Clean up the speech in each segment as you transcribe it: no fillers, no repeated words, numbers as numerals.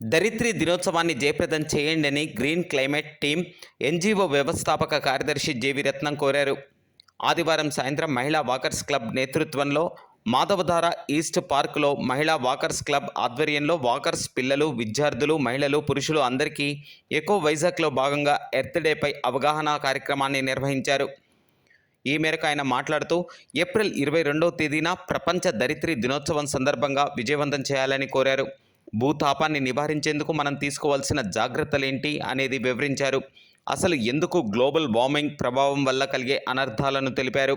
ధరిత్రి దినోత్సవాన్ని జయప్రదం చేయండి గ్రీన్ క్లైమేట్ టీం ఎన్జీఓ వ్యవస్థాపక కార్యదర్శి జేవి రత్నం కోరారు. ఆదివారం సాయంత్రం మహిళా వాకర్స్ క్లబ్ నేతృత్వంలో మాధవధార ఈస్ట్ పార్కులో మహిళా వాకర్స్ క్లబ్ ఆధ్వర్యంలో వాకర్స్ పిల్లలు, విద్యార్థులు, మహిళలు, పురుషులు అందరికీ ఎకో వైజాగ్లో భాగంగా ఎర్త్ డేపై అవగాహన కార్యక్రమాన్ని నిర్వహించారు. ఈ మేరకు ఆయన మాట్లాడుతూ ఏప్రిల్ 22వ తేదీన ప్రపంచ ధరిత్రి దినోత్సవం సందర్భంగా విజయవంతం చేయాలని కోరారు. భూతాపాన్ని నివారించేందుకు మనం తీసుకోవాల్సిన జాగ్రత్తలేంటి అనేది వివరించారు. అసలు ఎందుకు గ్లోబల్ వార్మింగ్ ప్రభావం వల్ల కలిగే అనర్థాలను తెలిపారు.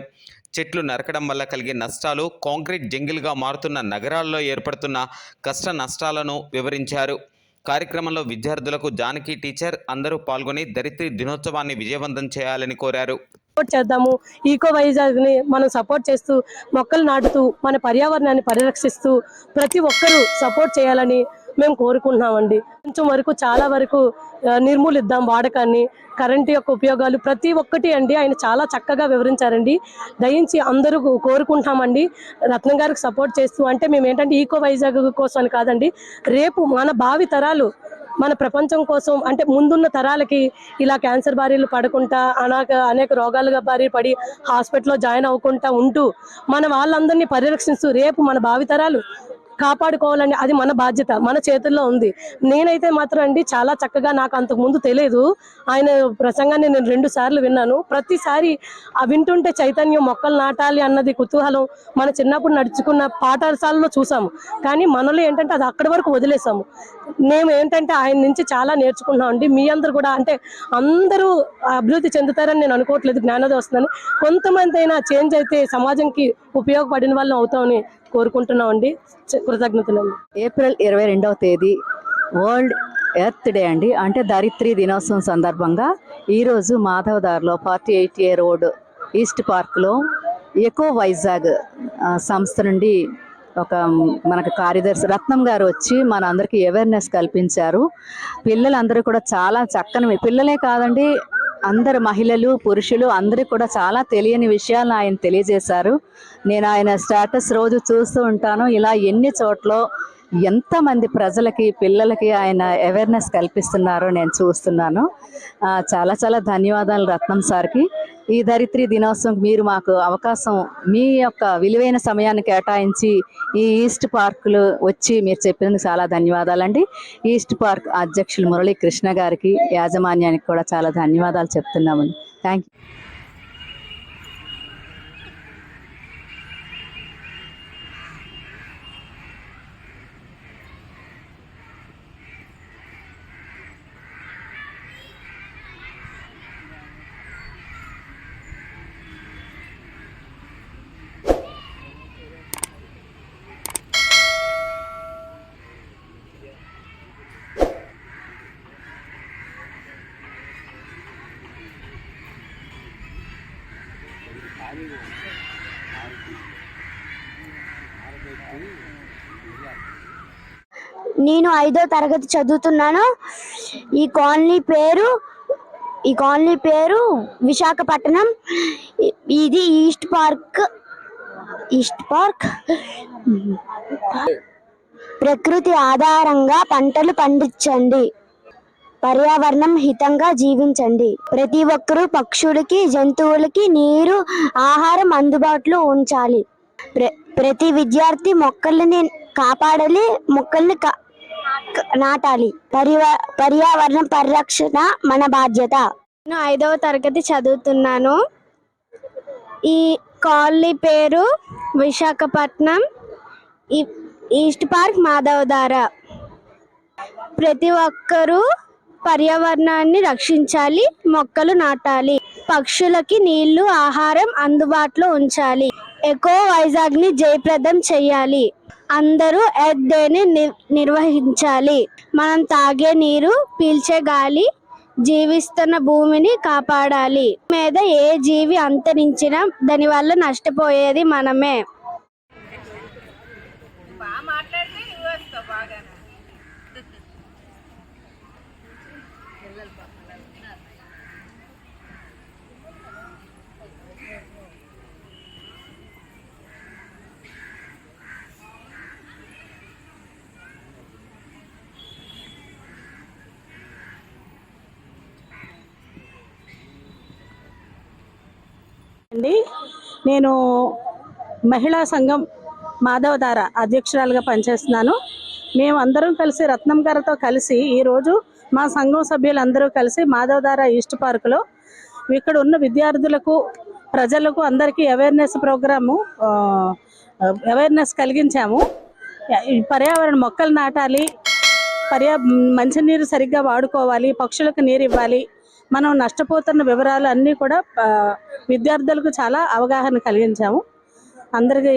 చెట్లు నరకడం వల్ల కలిగే నష్టాలు, కాంక్రీట్ జంగిల్గా మారుతున్న నగరాల్లో ఏర్పడుతున్న కష్ట నష్టాలను వివరించారు. కార్యక్రమంలో విద్యార్థులకు జానకి టీచర్ అందరూ పాల్గొని ధరిత్రి దినోత్సవాన్ని విజయవంతం చేయాలని కోరారు. సపోర్ట్ చేద్దాము. ఈకో వైజాగ్ని మనం సపోర్ట్ చేస్తూ మొక్కలు నాటుతూ మన పర్యావరణాన్ని పరిరక్షిస్తూ ప్రతి ఒక్కరూ సపోర్ట్ చేయాలని మేము కోరుకుంటున్నామండి. కొంచెం వరకు చాలా వరకు నిర్మూలిద్దాం వాడకాన్ని, కరెంటు యొక్క ఉపయోగాలు ప్రతి ఒక్కటి అండి ఆయన చాలా చక్కగా వివరించారండి. దయించి అందరూ కోరుకుంటామండి రత్నం గారికి సపోర్ట్ చేస్తూ. అంటే మేము ఏంటంటే ఈకో వైజాగ్ కోసం అని కాదండి, రేపు మన భావి తరాలు మన ప్రపంచం కోసం అంటే ముందున్న తరాలకి ఇలా క్యాన్సర్ బారిలు పడకుండా అనేక రోగాలుగా బారి పడి హాస్పిటల్లో జాయిన్ అవ్వకుండా ఉంటూ మన వాళ్ళందరినీ పరిరక్షిస్తూ రేపు మన భావితరాలు కాపాడుకోవాలండి. అది మన బాధ్యత, మన చేతుల్లో ఉంది. నేనైతే మాత్రం అండి చాలా చక్కగా, నాకు అంతకు ముందు తెలియదు, ఆయన ప్రసంగాన్ని నేను 2 సార్లు విన్నాను. ప్రతిసారి వింటుంటే చైతన్యం, మొక్కలు నాటాలి అన్నది కుతూహలం మన చిన్నప్పుడు నడుచుకున్న పాఠశాలలో చూసాము. కానీ మనలో ఏంటంటే అది అక్కడి వరకు వదిలేసాము. మేము ఏంటంటే ఆయన నుంచి చాలా నేర్చుకున్నామండి. మీ అందరూ కూడా అంటే అందరూ అభివృద్ధి చెందుతారని నేను అనుకోవట్లేదు, జ్ఞానోదయం వస్తుందని. కొంతమంది అయినా చేంజ్ అయితే సమాజంకి ఉపయోగపడిన వాళ్ళని అవుతామని కోరుకుంటున్నామండి. కృతజ్ఞతలండి. ఏప్రిల్ 22వ తేదీ వరల్డ్ ఎర్త్ డే అండి. అంటే ధరిత్రి దినోత్సవం సందర్భంగా ఈరోజు మాధవదార్లో 48A రోడ్ ఈస్ట్ పార్క్లో ఎకో వైజాగ్ సంస్థ నుండి మనకు కార్యదర్శి రత్నం గారు వచ్చి మన అందరికీ అవేర్నెస్ కల్పించారు. పిల్లలందరూ కూడా చాలా చక్కని, పిల్లలే కాదండి అందరు మహిళలు, పురుషులు అందరూ కూడా చాలా తెలియని విషయాలను ఆయన తెలియజేశారు. నేను ఆయన స్టేటస్ రోజు చూస్తూ ఉంటాను. ఇలా ఎన్ని చోట్ల ఎంతమంది ప్రజలకి, పిల్లలకి ఆయన అవేర్నెస్ కల్పిస్తున్నారో నేను చూస్తున్నాను. చాలా చాలా ధన్యవాదాలు రత్నం సార్కి. ఈ ధరిత్రి దినోత్సవం మీరు మాకు అవకాశం, మీ యొక్క విలువైన సమయాన్ని కేటాయించి ఈ ఈస్ట్ పార్కులు వచ్చి మీరు చెప్పినందుకు చాలా ధన్యవాదాలండి. ఈస్ట్ పార్క్ అధ్యక్షులు మురళీ కృష్ణ గారికి, యాజమాన్యానికి కూడా చాలా ధన్యవాదాలు చెప్తున్నామండి. Thank you. నేను 5వ తరగతి చదువుతున్నాను. ఈ కాలనీ పేరు విశాఖపట్నం. ఇది ఈస్ట్ పార్క్. ప్రకృతి ఆధారంగా పంటలు పండించండి, పర్యావరణం హితంగా జీవించండి. ప్రతి ఒక్కరూ పక్షులకి, జంతువులకి నీరు, ఆహారం అందుబాటులో ఉంచాలి. ప్రతి విద్యార్థి మొక్కల్ని కాపాడాలి, మొక్కల్ని నాటాలి. పర్యావరణ పరిరక్షణ మన బాధ్యత. నేను 5వ తరగతి చదువుతున్నాను. ఈ కాలనీ పేరు విశాఖపట్నం, ఈస్ట్ పార్క్, మాధవధార. ప్రతి ఒక్కరూ పర్యావరణాన్ని రక్షించాలి, మొక్కలు నాటాలి, పక్షులకి నీళ్లు, ఆహారం అందుబాటులో ఉంచాలి. ఎకో వైజాగ్ ని జయప్రదం చేయాలి. అందరూ ఎర్త్ డేని నిర్వహించాలి. మనం తాగే నీరు, పీల్చే గాలి, జీవిస్తున్న భూమిని కాపాడాలి. మీద ఏ జీవి అంతరించినా దాని వల్ల నష్టపోయేది మనమే. అండి నేను మహిళా సంఘం మాధవధార అధ్యక్షురాలుగా పనిచేస్తున్నాను. మేము అందరం కలిసి రత్నం గారితో కలిసి ఈరోజు మా సంఘం సభ్యులందరూ కలిసి మాధవధార ఈస్ట్ పార్కులో ఇక్కడ ఉన్న విద్యార్థులకు ప్రజలకు అందరికీ అవేర్నెస్ కలిగించాము. ఈ పర్యావరణ మొక్కలు నాటాలి, మంచినీరు సరిగ్గా వాడుకోవాలి, పక్షులకు నీరు ఇవ్వాలి, మనం నష్టపోతున్న వివరాలు అన్నీ కూడా విద్యార్థులకు చాలా అవగాహన కలిగించాము. అందరికీ